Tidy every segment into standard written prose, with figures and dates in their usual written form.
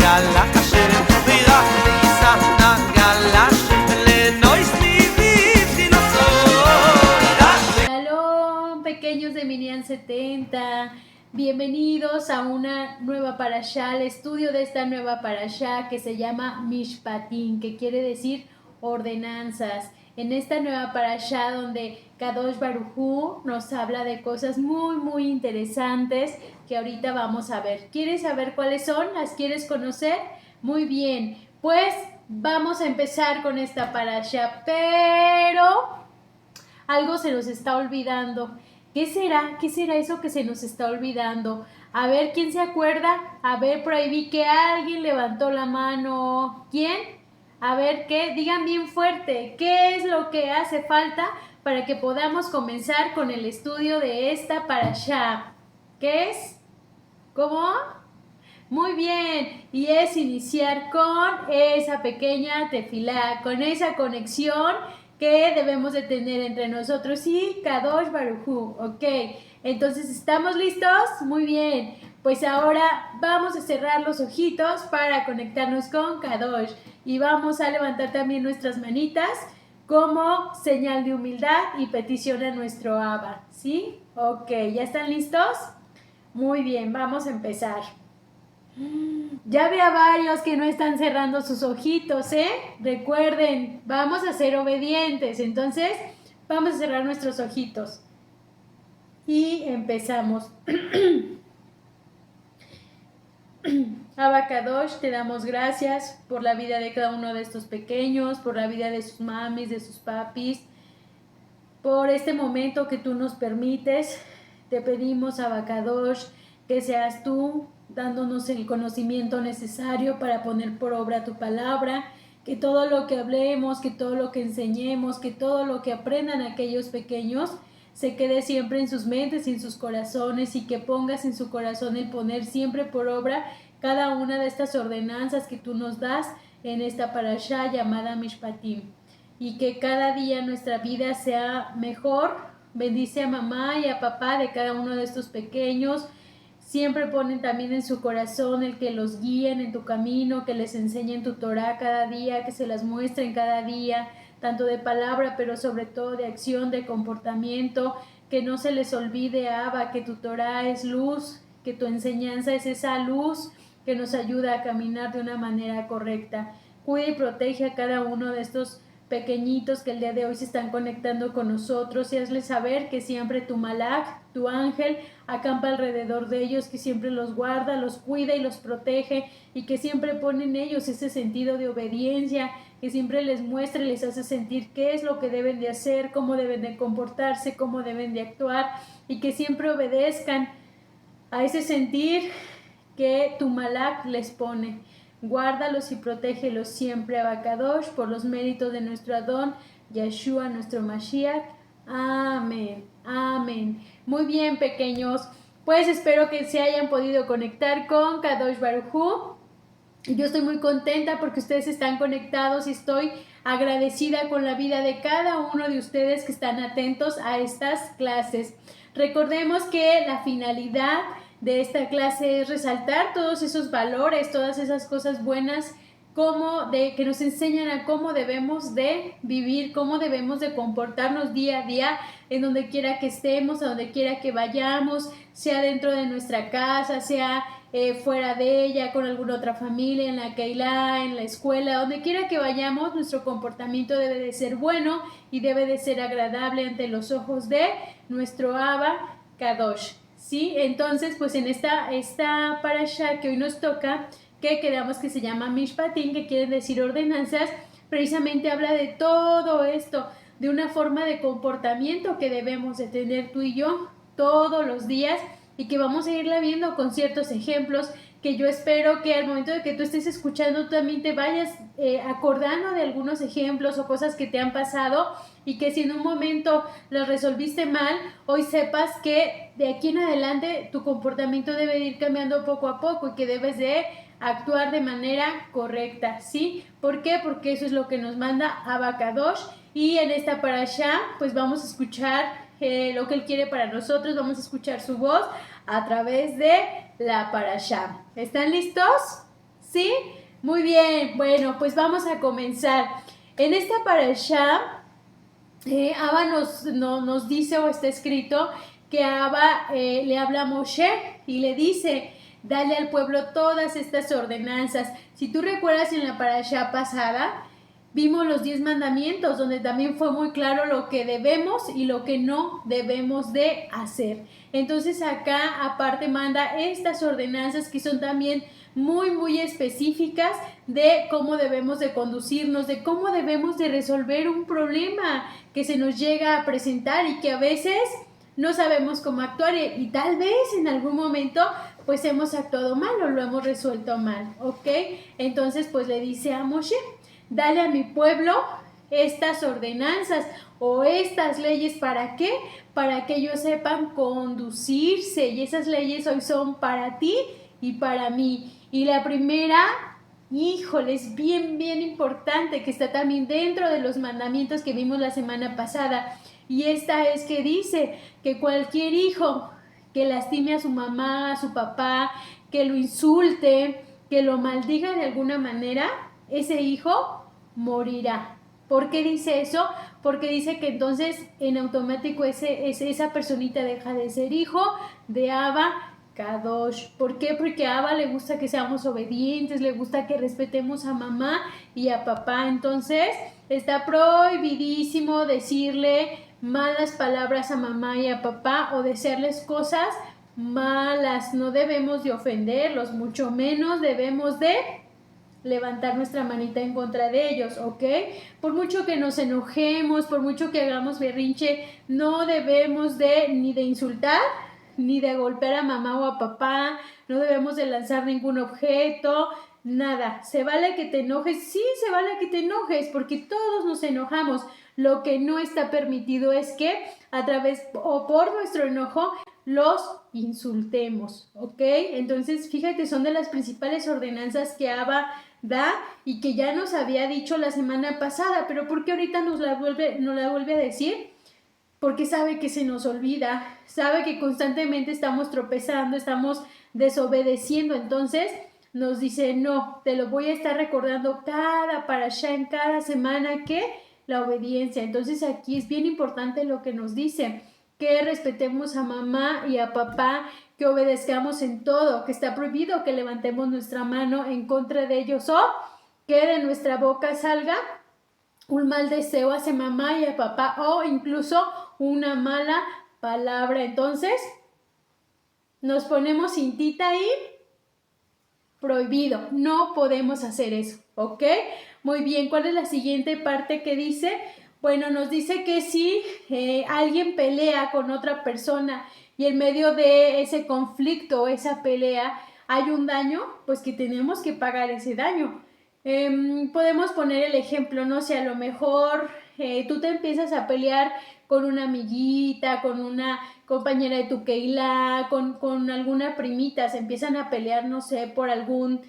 נגלה השם ורק ניסה נגלה השם ולנויס ניבי חינוסוי. Shalom, pequeños de Minyan 70. Bienvenidos a una nueva parashá, al estudio de esta nueva parashá que se llama Mishpatim, que quiere decir ordenanzas. En esta nueva parashá donde Kadosh Baruj Hu nos habla de cosas muy interesantes que ahorita vamos a ver. ¿Quieres saber cuáles son? ¿Las quieres conocer? Muy bien, pues vamos a empezar con esta parashá, pero algo se nos está olvidando. ¿Qué será? ¿Qué será eso que se nos está olvidando? A ver, ¿quién se acuerda? A ver, por ahí vi que alguien levantó la mano. ¿Quién? A ver, ¿qué? Digan bien fuerte. ¿Qué es lo que hace falta para que podamos comenzar con el estudio de esta parashá? ¿Qué es? ¿Cómo? Muy bien. Y es iniciar con esa pequeña tefilá, con esa conexión que debemos de tener entre nosotros y Kadosh Baruj Hu, ¿ok? Entonces, ¿estamos listos? Muy bien, pues ahora vamos a cerrar los ojitos para conectarnos con Kadosh y vamos a levantar también nuestras manitas como señal de humildad y petición a nuestro Abba, ¿sí? Ok, ¿ya están listos? Muy bien, vamos a empezar. Ya veo a varios que no están cerrando sus ojitos, ¿eh? Recuerden, vamos a ser obedientes, entonces vamos a cerrar nuestros ojitos. Y empezamos. Abba Kadosh, te damos gracias por la vida de cada uno de estos pequeños, por la vida de sus mamis, de sus papis, por este momento que tú nos permites. Te pedimos, Abba Kadosh, que seas tú dándonos el conocimiento necesario para poner por obra tu palabra, que todo lo que hablemos, que todo lo que enseñemos, que todo lo que aprendan aquellos pequeños se quede siempre en sus mentes y en sus corazones, y que pongas en su corazón el poner siempre por obra cada una de estas ordenanzas que tú nos das en esta parashá llamada Mishpatim, y que cada día nuestra vida sea mejor. Bendice a mamá y a papá de cada uno de estos pequeños. Siempre ponen también en su corazón el que los guíen en tu camino, que les enseñen tu Torah cada día, que se las muestren cada día, tanto de palabra, pero sobre todo de acción, de comportamiento, que no se les olvide, Abba, que tu Torah es luz, que tu enseñanza es esa luz que nos ayuda a caminar de una manera correcta. Cuida y protege a cada uno de estos pequeñitos que el día de hoy se están conectando con nosotros, y hazles saber que siempre tu malach, tu ángel, acampa alrededor de ellos, que siempre los guarda, los cuida y los protege, y que siempre pone en ellos ese sentido de obediencia, que siempre les muestra y les hace sentir qué es lo que deben de hacer, cómo deben de comportarse, cómo deben de actuar, y que siempre obedezcan a ese sentir que tu malach les pone. Guárdalos y protégelos siempre, Abba Kadosh, por los méritos de nuestro Adón, Yeshua, nuestro Mashiach. Amén, amén. Muy bien, pequeños, pues espero que se hayan podido conectar con Kadosh Baruj Hu. Yo estoy muy contenta porque ustedes están conectados y estoy agradecida con la vida de cada uno de ustedes que están atentos a estas clases. Recordemos que la finalidad de esta clase es resaltar todos esos valores, todas esas cosas buenas que nos enseñan a cómo debemos de vivir, cómo debemos de comportarnos día a día, en donde quiera que estemos, a donde quiera que vayamos, sea dentro de nuestra casa, sea fuera de ella, con alguna otra familia, en la Keilah, en la escuela, donde quiera que vayamos, nuestro comportamiento debe de ser bueno y debe de ser agradable ante los ojos de nuestro Abba Kadosh. ¿Sí? Entonces, pues en esta parashá que hoy nos toca, que quedamos que se llama Mishpatim, que quiere decir ordenanzas, precisamente habla de todo esto, de una forma de comportamiento que debemos de tener tú y yo todos los días, y que vamos a irla viendo con ciertos ejemplos que yo espero que al momento de que tú estés escuchando tú también te vayas acordando de algunos ejemplos o cosas que te han pasado, y que si en un momento las resolviste mal, hoy sepas que de aquí en adelante tu comportamiento debe ir cambiando poco a poco y que debes de actuar de manera correcta, ¿sí? ¿Por qué? Porque eso es lo que nos manda Abba Kadosh, y en esta parashá pues vamos a escuchar lo que Él quiere para nosotros, vamos a escuchar su voz a través de la parashá. ¿Están listos? ¿Sí? Muy bien. Bueno, pues vamos a comenzar. En esta parashá, Abba nos dice o está escrito que Abba le habla a Moshe y le dice, dale al pueblo todas estas ordenanzas. Si tú recuerdas en la parashá pasada, vimos los 10 mandamientos, donde también fue muy claro lo que debemos y lo que no debemos de hacer. Entonces acá aparte manda estas ordenanzas que son también muy específicas de cómo debemos de conducirnos, de cómo debemos de resolver un problema que se nos llega a presentar y que a veces no sabemos cómo actuar y tal vez en algún momento pues hemos actuado mal o lo hemos resuelto mal, ¿ok? Entonces pues le dice a Moshe, dale a mi pueblo estas ordenanzas o estas leyes, ¿para qué? Para que ellos sepan conducirse, y esas leyes hoy son para ti y para mí. Y la primera, híjole, es bien importante, que está también dentro de los mandamientos que vimos la semana pasada, y esta es que dice que cualquier hijo que lastime a su mamá, a su papá, que lo insulte, que lo maldiga de alguna manera, ese hijo morirá. ¿Por qué dice eso? Porque dice que entonces en automático esa personita deja de ser hijo de Abba Kadosh. ¿Por qué? Porque a Abba le gusta que seamos obedientes, le gusta que respetemos a mamá y a papá. Entonces está prohibidísimo decirle malas palabras a mamá y a papá o desearles cosas malas. No debemos de ofenderlos, mucho menos debemos de levantar nuestra manita en contra de ellos, ¿ok? Por mucho que nos enojemos, por mucho que hagamos berrinche, no debemos de ni de insultar, ni de golpear a mamá o a papá, no debemos de lanzar ningún objeto, nada. ¿Se vale que te enojes? Sí, se vale que te enojes, porque todos nos enojamos. Lo que no está permitido es que a través o por nuestro enojo los insultemos, ¿ok? Entonces, fíjate, son de las principales ordenanzas que Abba da y que ya nos había dicho la semana pasada, pero ¿por qué ahorita nos la vuelve a decir? Porque sabe que se nos olvida, sabe que constantemente estamos tropezando, estamos desobedeciendo, entonces nos dice, no, te lo voy a estar recordando cada parashá, en cada semana, que la obediencia. Entonces aquí es bien importante lo que nos dice, que respetemos a mamá y a papá, que obedezcamos en todo, que está prohibido que levantemos nuestra mano en contra de ellos o que de nuestra boca salga un mal deseo hacia mamá y a papá o incluso una mala palabra. Entonces nos ponemos cintita ahí, prohibido, no podemos hacer eso, ¿ok? Muy bien, ¿cuál es la siguiente parte que dice? Bueno, nos dice que si alguien pelea con otra persona y en medio de ese conflicto, esa pelea, hay un daño, pues que tenemos que pagar ese daño. Podemos poner el ejemplo, no sé, a lo mejor tú te empiezas a pelear con una amiguita, con una compañera de tu Keila, con alguna primita, se empiezan a pelear, no sé, por algún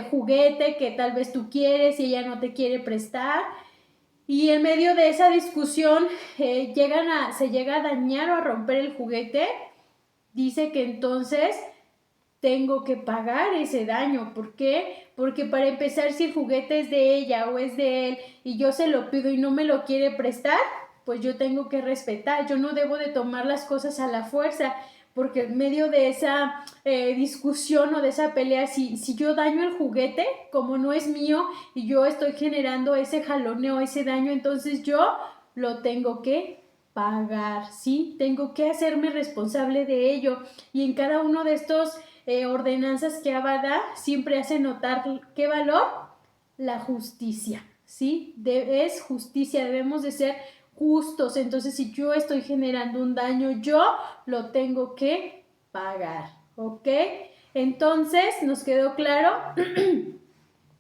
juguete que tal vez tú quieres y ella no te quiere prestar. Y en medio de esa discusión se llega a dañar o a romper el juguete. Dice que entonces tengo que pagar ese daño. ¿Por qué? Porque para empezar, si el juguete es de ella o es de él y yo se lo pido y no me lo quiere prestar, pues yo tengo que respetar. Yo no debo de tomar las cosas a la fuerza, porque en medio de esa discusión o de esa pelea, si yo daño el juguete, como no es mío y yo estoy generando ese jaloneo, ese daño, entonces yo lo tengo que pagar, ¿sí? Tengo que hacerme responsable de ello. Y en cada uno de estos ordenanzas que Abba da, siempre hace notar ¿qué valor? La justicia, ¿sí? Es justicia, debemos de ser justos. Entonces, si yo estoy generando un daño, yo lo tengo que pagar, ¿ok? Entonces, ¿nos quedó claro?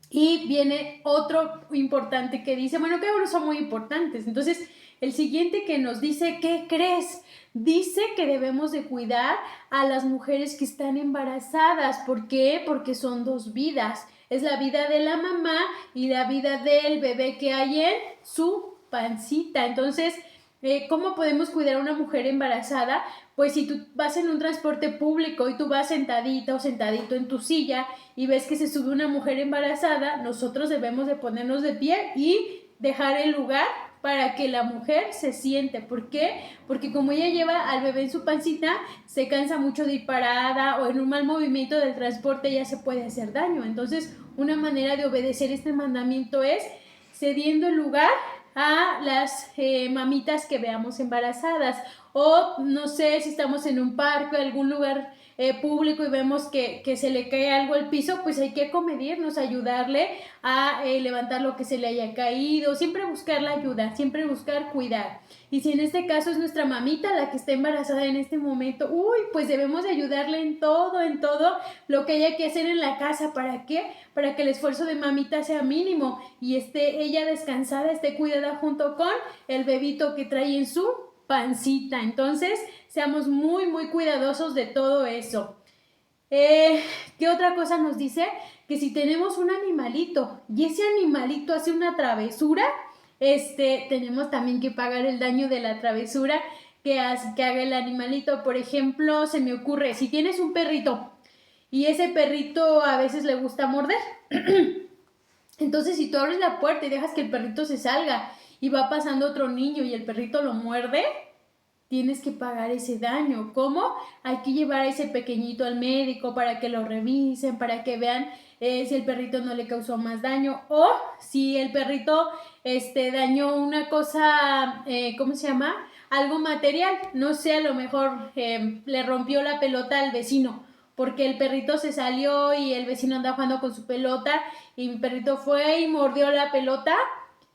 Y viene otro importante que dice, bueno, cada uno son muy importantes. Entonces, el siguiente que nos dice, ¿qué crees? Dice que debemos de cuidar a las mujeres que están embarazadas. ¿Por qué? Porque son dos vidas. Es la vida de la mamá y la vida del bebé que hay en su pancita. Entonces, ¿Cómo podemos cuidar a una mujer embarazada? Pues si tú vas en un transporte público y tú vas sentadita o sentadito en tu silla y ves que se sube una mujer embarazada, nosotros debemos de ponernos de pie y dejar el lugar para que la mujer se siente. ¿Por qué? Porque como ella lleva al bebé en su pancita, se cansa mucho de ir parada o en un mal movimiento del transporte ya se puede hacer daño. Entonces, una manera de obedecer este mandamiento es cediendo el lugar a las mamitas que veamos embarazadas, o no sé si estamos en un parque o algún lugar público y vemos que se le cae algo al piso, pues hay que acomedirnos, ayudarle a levantar lo que se le haya caído, siempre buscar la ayuda, siempre buscar cuidar. Y si en este caso es nuestra mamita la que está embarazada en este momento, pues debemos de ayudarle en todo lo que haya que hacer en la casa. ¿Para qué? Para que el esfuerzo de mamita sea mínimo y esté ella descansada, esté cuidada junto con el bebito que trae en su pancita. Entonces, seamos muy, muy cuidadosos de todo eso. ¿Qué otra cosa nos dice? Que si tenemos un animalito y ese animalito hace una travesura, tenemos también que pagar el daño de la travesura que haga el animalito. Por ejemplo, se me ocurre, si tienes un perrito y ese perrito a veces le gusta morder, entonces si tú abres la puerta y dejas que el perrito se salga y va pasando otro niño y el perrito lo muerde, tienes que pagar ese daño. ¿Cómo? Hay que llevar a ese pequeñito al médico para que lo revisen, para que vean si el perrito no le causó más daño, o si el perrito dañó una cosa, ¿cómo se llama? Algo material, no sé, a lo mejor le rompió la pelota al vecino, porque el perrito se salió y el vecino andaba jugando con su pelota y mi perrito fue y mordió la pelota.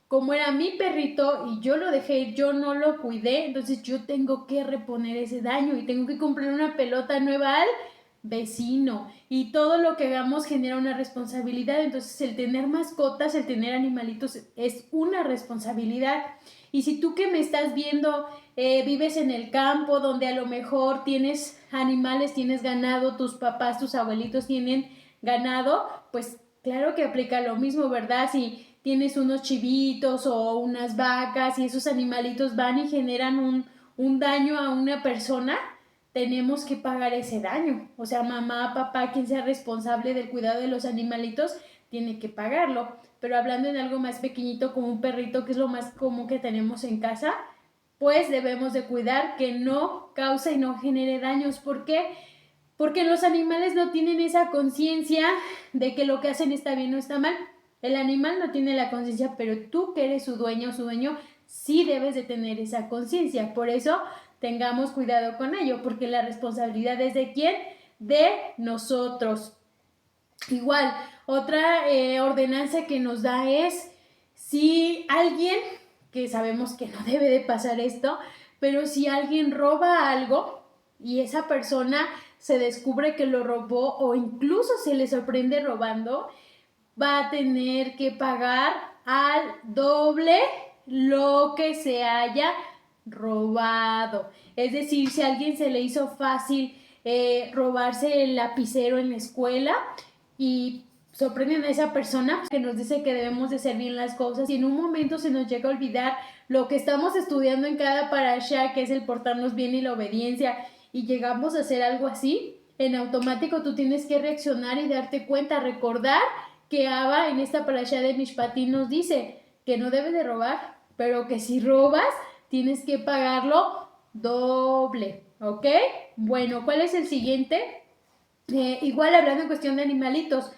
Como era mi perrito y yo lo dejé ir, yo no lo cuidé, entonces yo tengo que reponer ese daño y tengo que comprar una pelota nueva al vecino. Y todo lo que hagamos genera una responsabilidad. Entonces el tener mascotas, el tener animalitos es una responsabilidad. Y si tú que me estás viendo vives en el campo donde a lo mejor tienes animales, tienes ganado, tus papás, tus abuelitos tienen ganado, pues claro que aplica lo mismo, ¿verdad? Si tienes unos chivitos o unas vacas y esos animalitos van y generan un daño a una persona, tenemos que pagar ese daño. O sea, mamá, papá, quien sea responsable del cuidado de los animalitos, tiene que pagarlo. Pero hablando en algo más pequeñito como un perrito, que es lo más común que tenemos en casa, pues debemos de cuidar que no cause y no genere daños. ¿Por qué? Porque los animales no tienen esa conciencia de que lo que hacen está bien o está mal. El animal no tiene la conciencia, pero tú que eres su dueño o su dueño, sí debes de tener esa conciencia. Por eso tengamos cuidado con ello, porque la responsabilidad es de ¿quién? De nosotros. Igual, otra ordenanza que nos da es si alguien, que sabemos que no debe de pasar esto, pero si alguien roba algo y esa persona se descubre que lo robó o incluso se le sorprende robando, va a tener que pagar al doble lo que se haya robado. Es decir, si a alguien se le hizo fácil robarse el lapicero en la escuela y sorprenden a esa persona que nos dice que debemos de hacer bien las cosas y en un momento se nos llega a olvidar lo que estamos estudiando en cada parasha, que es el portarnos bien y la obediencia, y llegamos a hacer algo así, en automático tú tienes que reaccionar y darte cuenta, recordar que Abba en esta parasha de Mishpatim nos dice que no debes de robar, pero que si robas tienes que pagarlo doble, ¿ok? Bueno, ¿cuál es el siguiente? Igual hablando en cuestión de animalitos,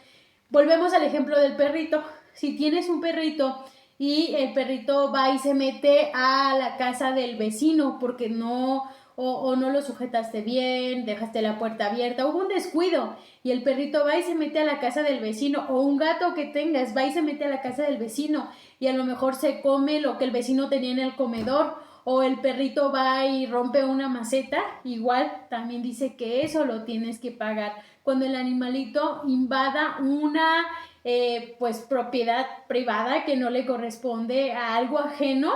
volvemos al ejemplo del perrito. Si tienes un perrito y el perrito va y se mete a la casa del vecino porque no lo sujetaste bien, dejaste la puerta abierta, hubo un descuido y el perrito va y se mete a la casa del vecino, o un gato que tengas va y se mete a la casa del vecino y a lo mejor se come lo que el vecino tenía en el comedor, o el perrito va y rompe una maceta, igual también dice que eso lo tienes que pagar. Cuando el animalito invada una pues propiedad privada que no le corresponde a algo ajeno,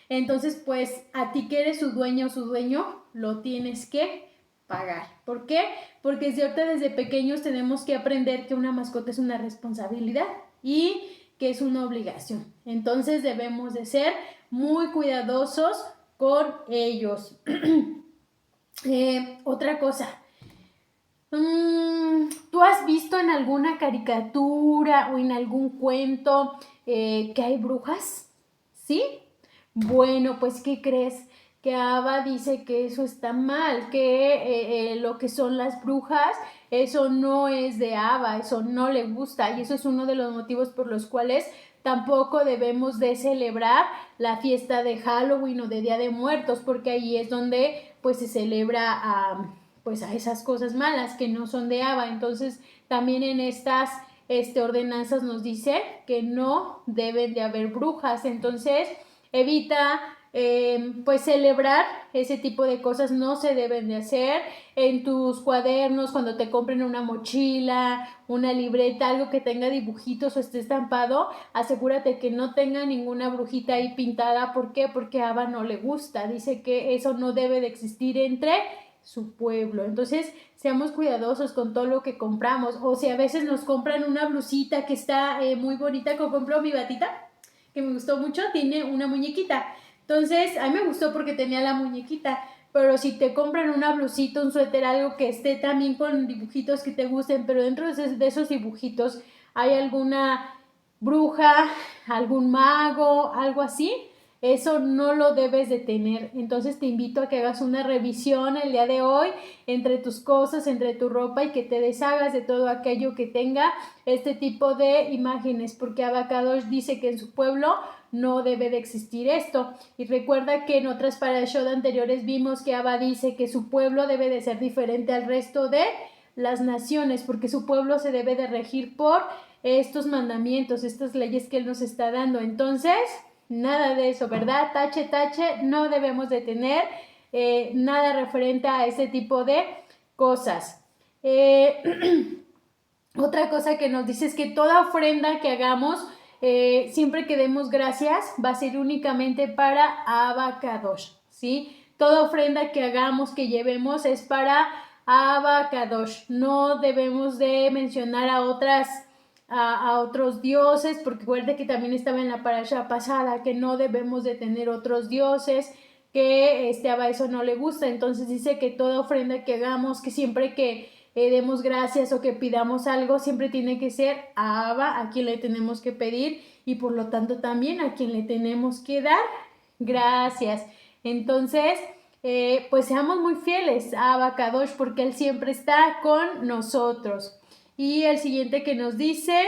entonces pues a ti que eres su dueño o su dueño lo tienes que pagar. ¿Por qué? Porque desde pequeños tenemos que aprender que una mascota es una responsabilidad y que es una obligación. Entonces debemos de ser muy cuidadosos con ellos. Otra cosa. ¿Tú has visto en alguna caricatura o en algún cuento que hay brujas? ¿Sí? Bueno, pues ¿qué crees? Que Ava dice que eso está mal, que lo que son las brujas, eso no es de Ava, eso no le gusta, y eso es uno de los motivos por los cuales tampoco debemos de celebrar la fiesta de Halloween o de Día de Muertos, porque ahí es donde pues se celebra pues a esas cosas malas que no son de Ava. Entonces también en estas ordenanzas nos dice que no deben de haber brujas. Entonces evita pues celebrar ese tipo de cosas, no se deben de hacer. En tus cuadernos, cuando te compren una mochila, una libreta, algo que tenga dibujitos o esté estampado, asegúrate que no tenga ninguna brujita ahí pintada. ¿Por qué? Porque a Ava no le gusta, dice que eso no debe de existir entre su pueblo. Entonces seamos cuidadosos con todo lo que compramos. O si a veces nos compran una blusita que está muy bonita, como compró mi batita, que me gustó mucho, tiene una muñequita. Entonces a mí me gustó porque tenía la muñequita, pero si te compran una blusita, un suéter, algo que esté también con dibujitos que te gusten, pero dentro de esos dibujitos hay alguna bruja, algún mago, algo así, eso no lo debes de tener. Entonces te invito a que hagas una revisión el día de hoy entre tus cosas, entre tu ropa, y que te deshagas de todo aquello que tenga este tipo de imágenes, porque Ava Kadosh dice que en su pueblo no debe de existir esto. Y recuerda que en otras parashot anteriores vimos que Ava dice que su pueblo debe de ser diferente al resto de las naciones, porque su pueblo se debe de regir por estos mandamientos, estas leyes que él nos está dando. Entonces nada de eso, ¿verdad? Tache, tache, no debemos de tener nada referente a ese tipo de cosas. Otra cosa que nos dice es que toda ofrenda que hagamos, siempre que demos gracias, va a ser únicamente para Ava Kadosh, ¿sí? Toda ofrenda que hagamos, que llevemos, es para Ava Kadosh. No debemos de mencionar a otros dioses, porque recuerde que también estaba en la parasha pasada que no debemos de tener otros dioses, que a eso no le gusta. Entonces dice que toda ofrenda que hagamos, que siempre que demos gracias o que pidamos algo, siempre tiene que ser a Ava, a quien le tenemos que pedir, y por lo tanto también a quien le tenemos que dar gracias. Entonces pues seamos muy fieles a Ava Kadosh, porque él siempre está con nosotros. Y el siguiente que nos dice,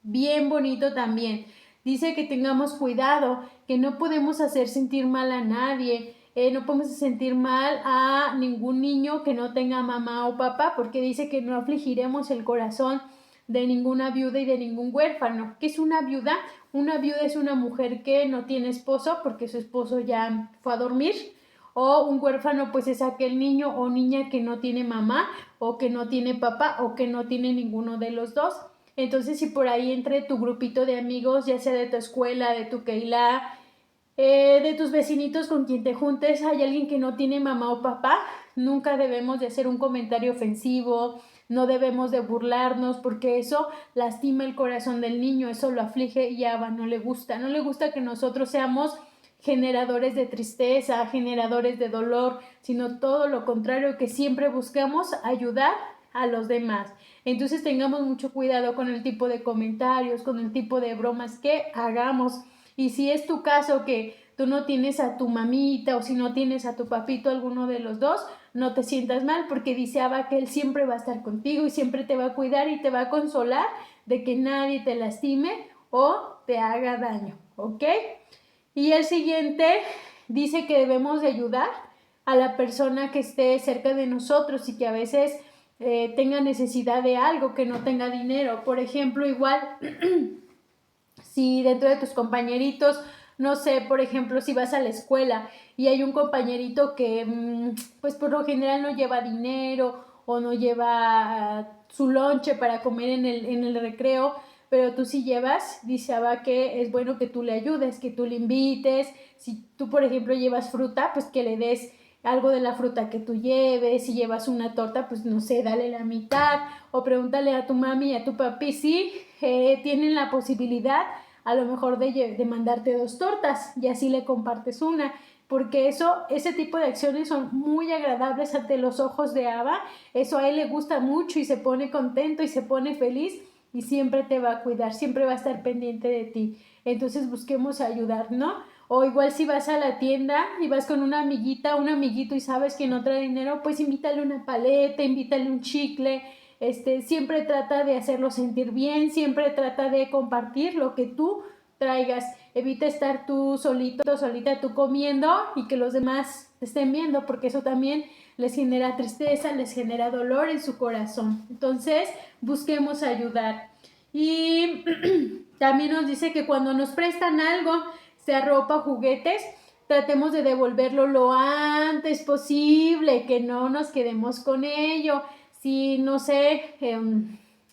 bien bonito también, dice que tengamos cuidado, que no podemos hacer sentir mal a nadie, no podemos sentir mal a ningún niño que no tenga mamá o papá, porque dice que no afligiremos el corazón de ninguna viuda y de ningún huérfano. ¿Qué es una viuda? Una viuda es una mujer que no tiene esposo porque su esposo ya fue a dormir. O un huérfano pues es aquel niño o niña que no tiene mamá o que no tiene papá o que no tiene ninguno de los dos. Entonces si por ahí entre tu grupito de amigos, ya sea de tu escuela, de tu keilá, de tus vecinitos con quien te juntes, hay alguien que no tiene mamá o papá, nunca debemos de hacer un comentario ofensivo, no debemos de burlarnos, porque eso lastima el corazón del niño, eso lo aflige y a Ava no le gusta que nosotros seamos generadores de tristeza, generadores de dolor, sino todo lo contrario, que siempre buscamos ayudar a los demás. Entonces tengamos mucho cuidado con el tipo de comentarios, con el tipo de bromas que hagamos. Y si es tu caso que tú no tienes a tu mamita o si no tienes a tu papito, alguno de los dos, no te sientas mal, porque dice Ava que él siempre va a estar contigo y siempre te va a cuidar y te va a consolar de que nadie te lastime o te haga daño, ¿ok? Y el siguiente dice que debemos de ayudar a la persona que esté cerca de nosotros y que a veces tenga necesidad de algo, que no tenga dinero. Por ejemplo, igual, si dentro de tus compañeritos, no sé, por ejemplo, si vas a la escuela y hay un compañerito que pues por lo general no lleva dinero o no lleva su lonche para comer en el recreo, pero tú sí llevas, dice Ava que es bueno que tú le ayudes, que tú le invites. Si tú, por ejemplo, llevas fruta, pues que le des algo de la fruta que tú lleves. Si llevas una torta, pues no sé, dale la mitad, o pregúntale a tu mami y a tu papi si tienen la posibilidad a lo mejor de mandarte 2 tortas y así le compartes una. porque ese tipo de acciones son muy agradables ante los ojos de Abba. Eso a él le gusta mucho y se pone contento y se pone feliz y siempre te va a cuidar, siempre va a estar pendiente de ti. Entonces busquemos ayudar, ¿no? O igual si vas a la tienda y vas con una amiguita, un amiguito y sabes que no trae dinero, pues invítale una paleta, invítale un chicle. Siempre trata de hacerlo sentir bien, siempre trata de compartir lo que tú traigas. Evita estar tú solito, solita, tú comiendo y que los demás te estén viendo, porque eso también les genera tristeza, les genera dolor en su corazón. Entonces, busquemos ayudar. Y también nos dice que cuando nos prestan algo, sea ropa, juguetes, tratemos de devolverlo lo antes posible, que no nos quedemos con ello. Si, no sé,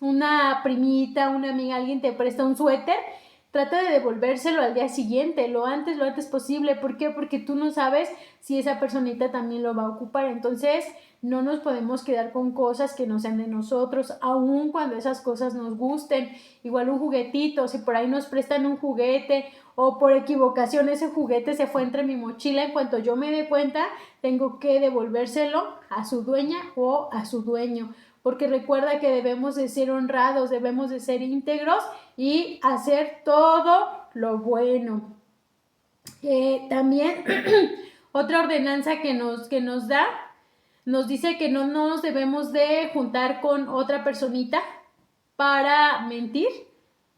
una primita, una amiga, alguien te presta un suéter, trata de devolvérselo al día siguiente, lo antes posible. ¿Por qué? Porque tú no sabes si esa personita también lo va a ocupar. Entonces, no nos podemos quedar con cosas que no sean de nosotros, aun cuando esas cosas nos gusten. Igual un juguetito, si por ahí nos prestan un juguete o por equivocación ese juguete se fue entre mi mochila, en cuanto yo me dé cuenta, tengo que devolvérselo a su dueña o a su dueño. Porque recuerda que debemos de ser honrados, debemos de ser íntegros y hacer todo lo bueno. También otra ordenanza que nos da, nos dice que no nos debemos de juntar con otra personita para mentir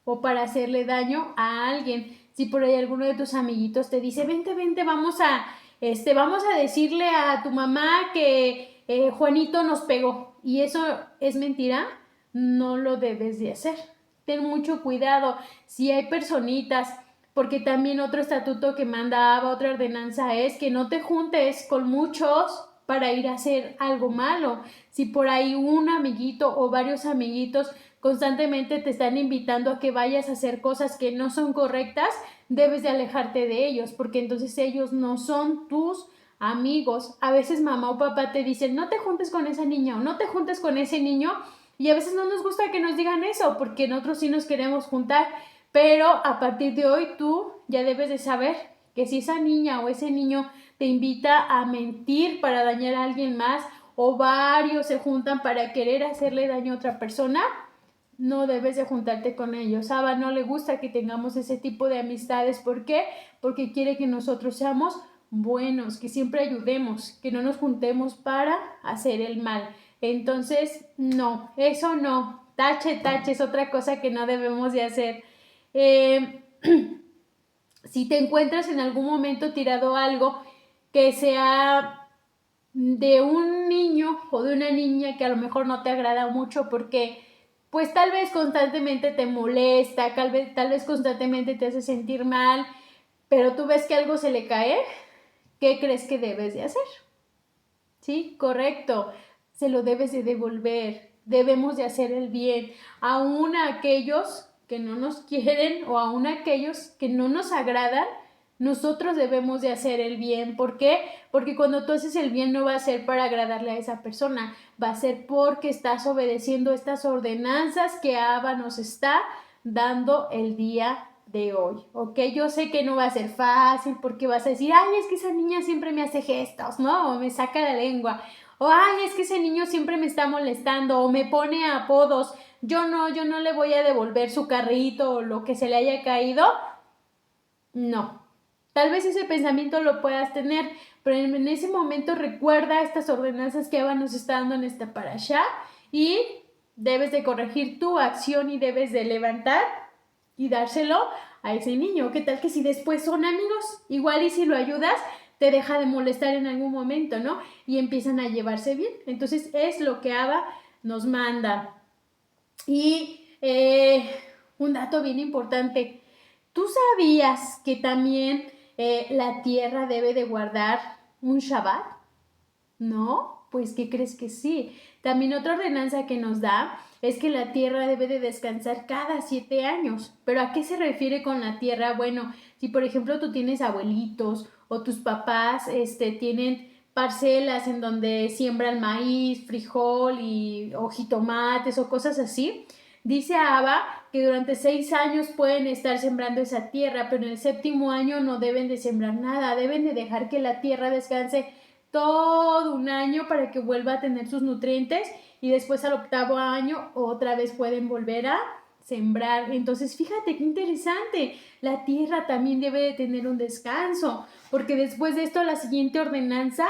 o para hacerle daño a alguien. Si por ahí alguno de tus amiguitos te dice, vente, vamos a decirle a tu mamá que Juanito nos pegó, y eso es mentira, no lo debes de hacer. Ten mucho cuidado. Si hay personitas, porque también otro estatuto que manda Abba, otra ordenanza, es que no te juntes con muchos para ir a hacer algo malo. Si por ahí un amiguito o varios amiguitos constantemente te están invitando a que vayas a hacer cosas que no son correctas, debes de alejarte de ellos, porque entonces ellos no son tus amigos. A veces mamá o papá te dicen, no te juntes con esa niña o no te juntes con ese niño, y a veces no nos gusta que nos digan eso, porque nosotros sí nos queremos juntar, pero a partir de hoy tú ya debes de saber que si esa niña o ese niño te invita a mentir para dañar a alguien más, o varios se juntan para querer hacerle daño a otra persona, no debes de juntarte con ellos. A Abba no le gusta que tengamos ese tipo de amistades. ¿Por qué? Porque quiere que nosotros seamos buenos, que siempre ayudemos, que no nos juntemos para hacer el mal. Entonces, no, eso no. Tache, es otra cosa que no debemos de hacer. Si te encuentras en algún momento tirado algo que sea de un niño o de una niña que a lo mejor no te agrada mucho, porque pues tal vez constantemente te molesta, tal vez constantemente te hace sentir mal, pero tú ves que algo se le cae, ¿qué crees que debes de hacer? ¿Sí? Correcto. Se lo debes de devolver. Debemos de hacer el bien. Aún a aquellos que no nos quieren o aún a aquellos que no nos agradan, nosotros debemos de hacer el bien. ¿Por qué? Porque cuando tú haces el bien no va a ser para agradarle a esa persona, va a ser porque estás obedeciendo estas ordenanzas que Abba nos está dando el día de hoy, ¿ok? Yo sé que no va a ser fácil, porque vas a decir, ay, es que esa niña siempre me hace gestos, ¿no? O me saca la lengua, o ay, es que ese niño siempre me está molestando, o me pone apodos. Yo no le voy a devolver su carrito o lo que se le haya caído. No. Tal vez ese pensamiento lo puedas tener, pero en ese momento recuerda estas ordenanzas que Abba nos está dando en esta parashá, y debes de corregir tu acción y debes de levantar y dárselo a ese niño. ¿Qué tal que si después son amigos? Igual y si lo ayudas, te deja de molestar en algún momento, ¿no? Y empiezan a llevarse bien. Entonces es lo que Abba nos manda. Y un dato bien importante. ¿Tú sabías que también la tierra debe de guardar un Shabbat? ¿No? Pues, ¿qué crees que sí? También otra ordenanza que nos da es que la tierra debe de descansar cada 7 años. ¿Pero a qué se refiere con la tierra? Bueno, si por ejemplo tú tienes abuelitos o tus papás tienen parcelas en donde siembran maíz, frijol o jitomates o cosas así, Dice Abba que durante 6 años pueden estar sembrando esa tierra, pero en el 7º año no deben de sembrar nada, deben de dejar que la tierra descanse todo un año para que vuelva a tener sus nutrientes y después al 8º año otra vez pueden volver a sembrar. Entonces fíjate qué interesante, la tierra también debe de tener un descanso, porque después de esto la siguiente ordenanza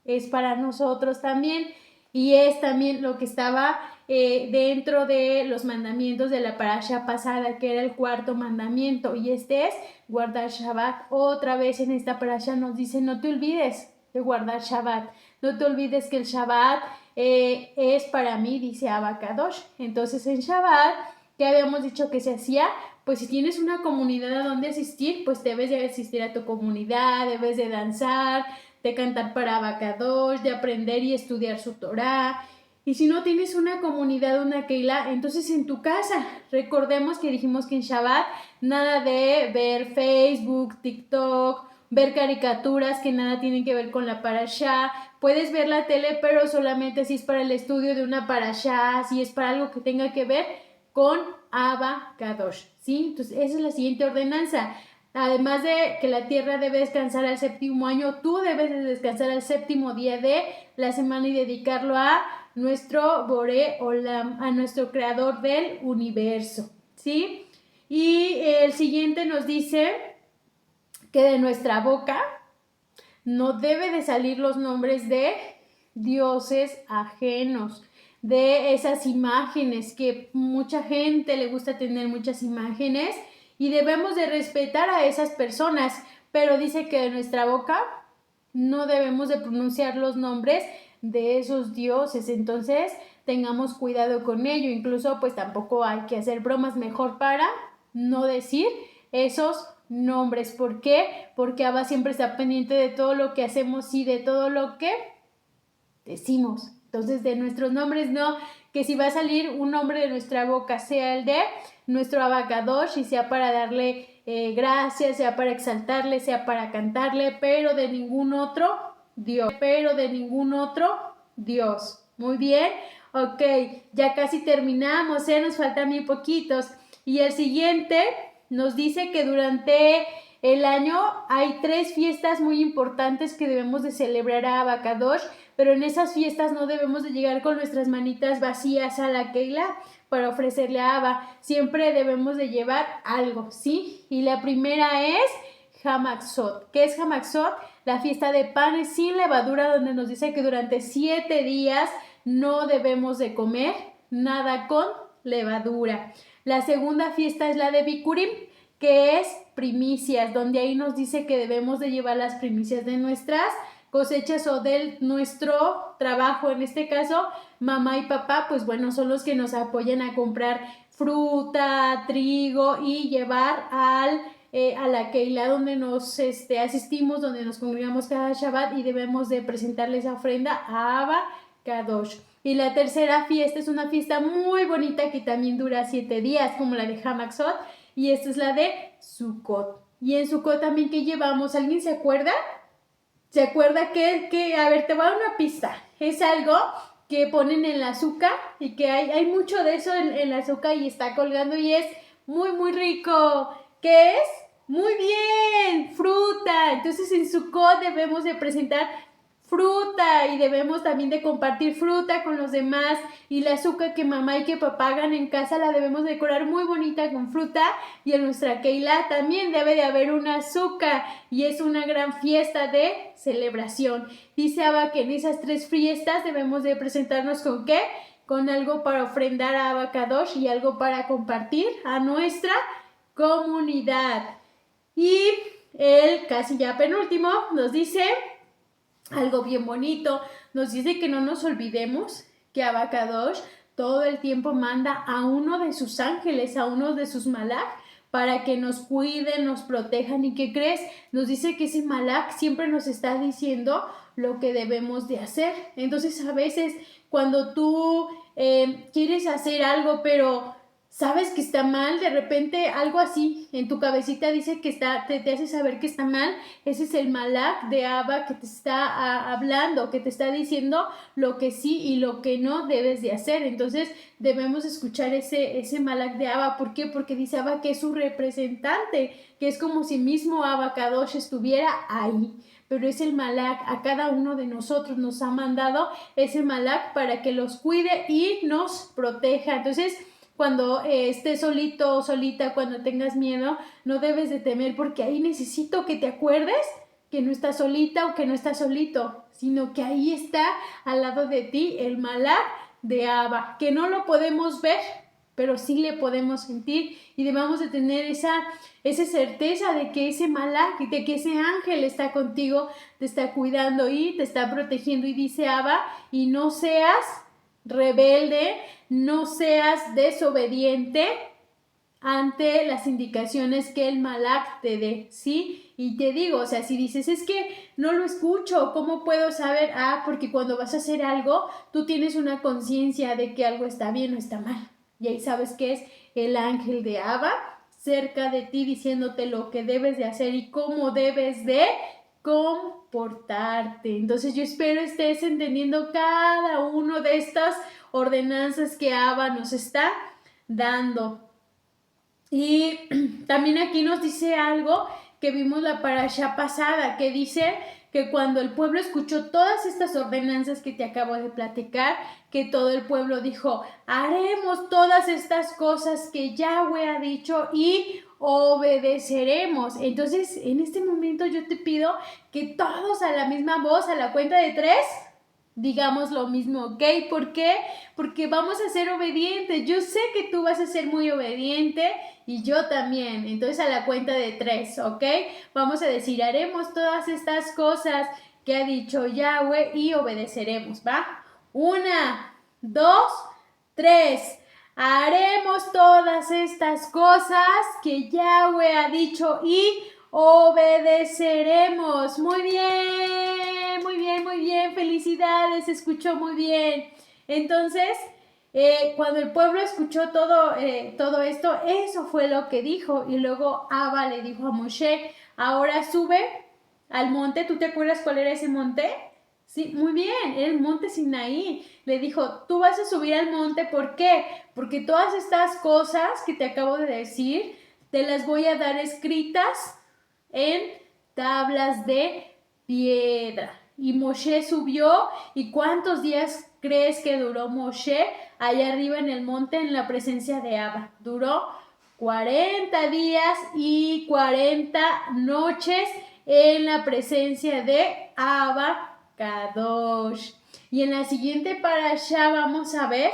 es para nosotros también y es también lo que estaba dentro de los mandamientos de la parasha pasada, que era el 4º mandamiento, y este es guardar Shabbat. Otra vez en esta parasha nos dice no te olvides de guardar Shabbat, no te olvides que el Shabbat es para mí, dice Abba Kadosh. Entonces en Shabbat, que habíamos dicho que se hacía, pues si tienes una comunidad a donde asistir, pues debes de asistir a tu comunidad, debes de danzar, de cantar para Abba Kadosh, de aprender y estudiar su Torah. Y si no tienes una comunidad, una Keilah, entonces en tu casa. Recordemos que dijimos que en Shabbat nada de ver Facebook, TikTok, ver caricaturas que nada tienen que ver con la parashá. Puedes ver la tele, pero solamente si es para el estudio de una parashá, si es para algo que tenga que ver con Abba Kadosh, ¿sí? Entonces esa es la siguiente ordenanza. Además de que la tierra debe descansar al 7º año, tú debes de descansar al 7º día de la semana y dedicarlo a nuestro Boré Olam, a nuestro creador del universo, ¿sí? Y el siguiente nos dice que de nuestra boca no debe de salir los nombres de dioses ajenos, de esas imágenes, que mucha gente le gusta tener muchas imágenes y debemos de respetar a esas personas, pero dice que de nuestra boca no debemos de pronunciar los nombres de esos dioses, entonces tengamos cuidado con ello, incluso pues tampoco hay que hacer bromas, mejor para no decir esos nombres. ¿Por qué? Porque Abba siempre está pendiente de todo lo que hacemos y de todo lo que decimos. Entonces de nuestros nombres no, que si va a salir un nombre de nuestra boca sea el de nuestro Abba Kadosh y sea para darle gracias, sea para exaltarle, sea para cantarle, pero de ningún otro Dios, Muy bien, ok, ya casi terminamos, nos faltan muy poquitos. Y el siguiente nos dice que durante el año hay 3 fiestas muy importantes que debemos de celebrar a Abba Kadosh, pero en esas fiestas no debemos de llegar con nuestras manitas vacías a la Keilah para ofrecerle a Abba. Siempre debemos de llevar algo, ¿sí? Y la primera es Hamatzot. ¿Qué es Hamatzot? La fiesta de panes sin levadura, donde nos dice que durante 7 días no debemos de comer nada con levadura. La segunda fiesta es la de Bikurim, que es primicias, donde ahí nos dice que debemos de llevar las primicias de nuestras cosechas o de nuestro trabajo. En este caso, mamá y papá, pues bueno, son los que nos apoyan a comprar fruta, trigo y llevar a la Keilah donde nos asistimos, donde nos congregamos cada Shabbat y debemos de presentarle esa ofrenda a Abba Kadosh. Y la tercera fiesta es una fiesta muy bonita que también dura 7 días, como la de Hamatzot, y esta es la de Sukkot. Y en Sukkot también, ¿qué llevamos? ¿Alguien se acuerda? ¿Se acuerda que a ver, te voy a dar una pista? Es algo que ponen en la azúcar y que hay mucho de eso en la azúcar y está colgando y es muy, muy rico. ¿Qué es? Muy bien, fruta. Entonces en Sukkot debemos de presentar fruta y debemos también de compartir fruta con los demás, y la azúcar que mamá y que papá hagan en casa la debemos decorar muy bonita con fruta, y en nuestra Keilah también debe de haber una azúcar y es una gran fiesta de celebración. Dice Abba que en esas 3 fiestas debemos de presentarnos ¿con qué? Con algo para ofrendar a Abba Kadosh y algo para compartir a nuestra comunidad. Y el casi ya penúltimo nos dice algo bien bonito, nos dice que no nos olvidemos que Abba Kadosh todo el tiempo manda a uno de sus ángeles, a uno de sus malach, para que nos cuiden, nos protejan. ¿Y qué crees? Nos dice que ese malach siempre nos está diciendo lo que debemos de hacer. Entonces a veces cuando tú quieres hacer algo, pero sabes que está mal, de repente algo así en tu cabecita dice que te hace saber que está mal, ese es el malak de Abba que te está hablando, que te está diciendo lo que sí y lo que no debes de hacer. Entonces debemos escuchar ese malak de Abba. ¿Por qué? Porque dice Abba que es su representante, que es como si mismo Abba Kadosh estuviera ahí. Pero es el malak, a cada uno de nosotros nos ha mandado ese malak para que los cuide y nos proteja. Entonces, cuando estés solito o solita, cuando tengas miedo, no debes de temer, porque ahí necesito que te acuerdes que no estás solita o que no estás solito, sino que ahí está al lado de ti el malak de Abba, que no lo podemos ver, pero sí le podemos sentir, y debemos de tener esa certeza de que ese malak, de que ese ángel está contigo, te está cuidando y te está protegiendo. Y dice Abba, y no seas rebelde, no seas desobediente ante las indicaciones que el malak te dé, ¿sí? Y te digo, o sea, si dices, es que no lo escucho, ¿cómo puedo saber? Porque cuando vas a hacer algo, tú tienes una conciencia de que algo está bien o está mal. Y ahí sabes que es el ángel de Abba cerca de ti diciéndote lo que debes de hacer y cómo debes de comportarte. Entonces yo espero estés entendiendo cada uno de estas ordenanzas que Abba nos está dando. Y también aquí nos dice algo que vimos la parashá pasada, que dice que cuando el pueblo escuchó todas estas ordenanzas que te acabo de platicar, que todo el pueblo dijo, haremos todas estas cosas que Yahweh ha dicho y obedeceremos. Entonces, en este momento yo te pido que todos a la misma voz, a la cuenta de 3, digamos lo mismo, ¿ok? ¿Por qué? Porque vamos a ser obedientes. Yo sé que tú vas a ser muy obediente y yo también. Entonces a la cuenta de 3, ¿ok? Vamos a decir, haremos todas estas cosas que ha dicho Yahweh y obedeceremos, ¿va? 1, 2, 3. Haremos todas estas cosas que Yahweh ha dicho y obedeceremos. Muy bien, muy bien, muy bien. Felicidades, se escuchó muy bien. Entonces, cuando el pueblo escuchó todo esto, eso fue lo que dijo. Y luego Abba le dijo a Moshe, ahora sube al monte. ¿Tú te acuerdas cuál era ese monte? Sí, muy bien, era el monte Sinaí. Le dijo, tú vas a subir al monte, ¿por qué? Porque todas estas cosas que te acabo de decir, te las voy a dar escritas en tablas de piedra. Y Moshe subió, ¿y cuántos días crees que duró Moshe allá arriba en el monte en la presencia de Abba? Duró 40 días y 40 noches en la presencia de Abba Kadosh. Y en la siguiente parashá vamos a ver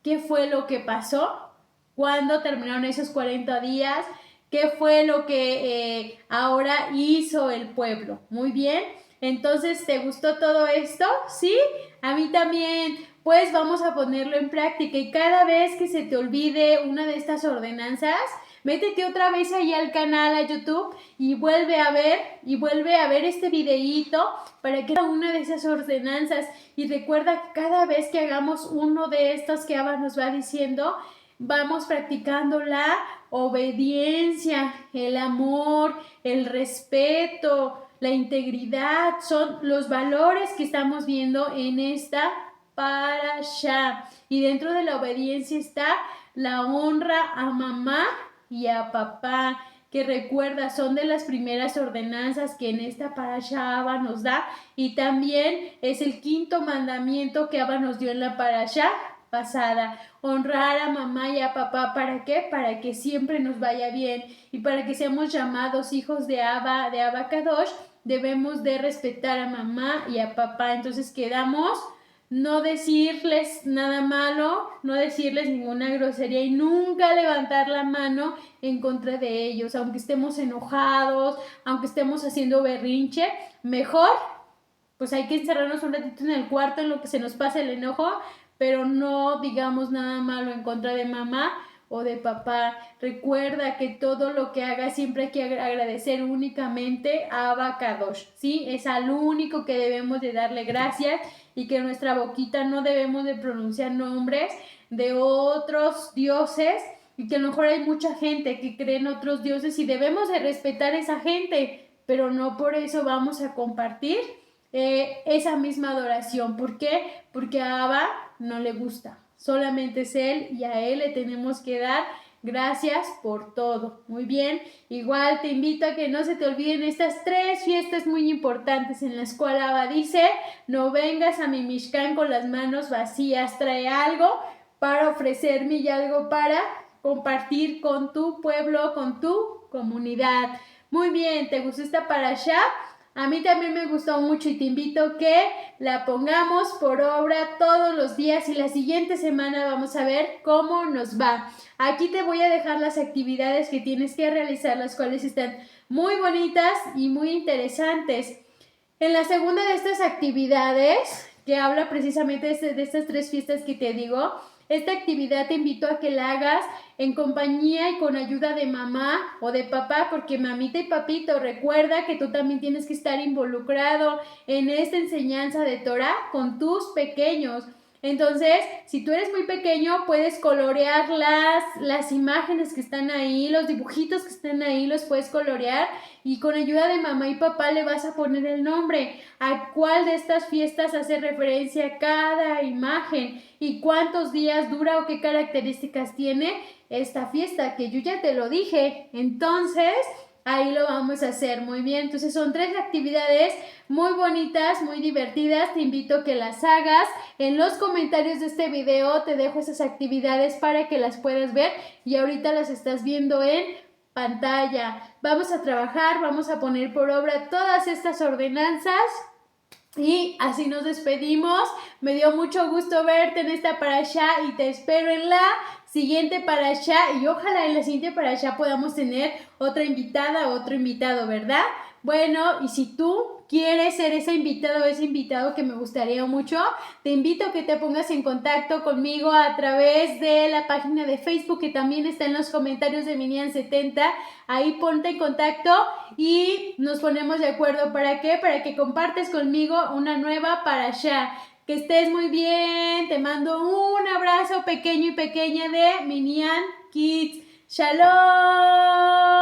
qué fue lo que pasó cuando terminaron esos 40 días, qué fue lo que ahora hizo el pueblo. Muy bien, entonces, ¿te gustó todo esto? ¿Sí? A mí también. Pues vamos a ponerlo en práctica y cada vez que se te olvide una de estas ordenanzas, métete otra vez ahí al canal, a YouTube, y vuelve a ver este videíto para que cada una de esas ordenanzas, y recuerda que cada vez que hagamos uno de estos que Abba nos va diciendo, vamos practicando la obediencia, el amor, el respeto, la integridad, son los valores que estamos viendo en esta parashá. Y dentro de la obediencia está la honra a mamá y a papá, que recuerda son de las primeras ordenanzas que en esta parashá Abba nos da, y también es el 5º mandamiento que Abba nos dio en la parashá pasada. Honrar a mamá y a papá, ¿para qué? Para que siempre nos vaya bien y para que seamos llamados hijos de Abba Kadosh. Debemos de respetar a mamá y a papá. Entonces quedamos no decirles nada malo, no decirles ninguna grosería y nunca levantar la mano en contra de ellos, aunque estemos enojados, aunque estemos haciendo berrinche. Mejor pues hay que encerrarnos un ratito en el cuarto en lo que se nos pasa el enojo, pero no digamos nada malo en contra de mamá o de papá. Recuerda que todo lo que hagas siempre hay que agradecer únicamente a Abba Kadosh, ¿sí? Es al único que debemos de darle gracias, y que en nuestra boquita no debemos de pronunciar nombres de otros dioses y que a lo mejor hay mucha gente que cree en otros dioses y debemos de respetar a esa gente, pero no por eso vamos a compartir esa misma adoración. ¿Por qué? Porque a Abba no le gusta, solamente es Él y a Él le tenemos que dar gracias por todo. Muy bien, igual te invito a que no se te olviden estas 3 fiestas muy importantes en las cuales Abba dice: no vengas a mi Mishkan con las manos vacías, trae algo para ofrecerme y algo para compartir con tu pueblo, con tu comunidad. Muy bien, ¿te gustó esta parashá? A mí también me gustó mucho y te invito a que la pongamos por obra todos los días y la siguiente semana vamos a ver cómo nos va. Aquí te voy a dejar las actividades que tienes que realizar, las cuales están muy bonitas y muy interesantes. En la segunda de estas actividades, que habla precisamente de estas 3 fiestas que te digo, esta actividad te invito a que la hagas en compañía y con ayuda de mamá o de papá, porque mamita y papito, recuerda que tú también tienes que estar involucrado en esta enseñanza de Torah con tus pequeños. Entonces, si tú eres muy pequeño, puedes colorear las imágenes que están ahí, los dibujitos que están ahí, los puedes colorear y con ayuda de mamá y papá le vas a poner el nombre, a cuál de estas fiestas hace referencia cada imagen y cuántos días dura o qué características tiene esta fiesta, que yo ya te lo dije. Entonces, ahí lo vamos a hacer. Muy bien, entonces son 3 actividades muy bonitas, muy divertidas. Te invito a que las hagas. En los comentarios de este video te dejo esas actividades para que las puedas ver y ahorita las estás viendo en pantalla. Vamos a trabajar, vamos a poner por obra todas estas ordenanzas. Y así nos despedimos. Me dio mucho gusto verte en esta parashá y te espero en la siguiente parashá. Y ojalá en la siguiente parashá podamos tener otra invitada, otro invitado, ¿verdad? Bueno, y si tú quieres ser esa invitada o ese invitado, que me gustaría mucho, te invito a que te pongas en contacto conmigo a través de la página de Facebook, que también está en los comentarios de Minian70. Ahí ponte en contacto y nos ponemos de acuerdo. ¿Para qué? Para que compartes conmigo una nueva parashá. Que estés muy bien. Te mando un abrazo pequeño y pequeña de Minian Kids. ¡Shalom!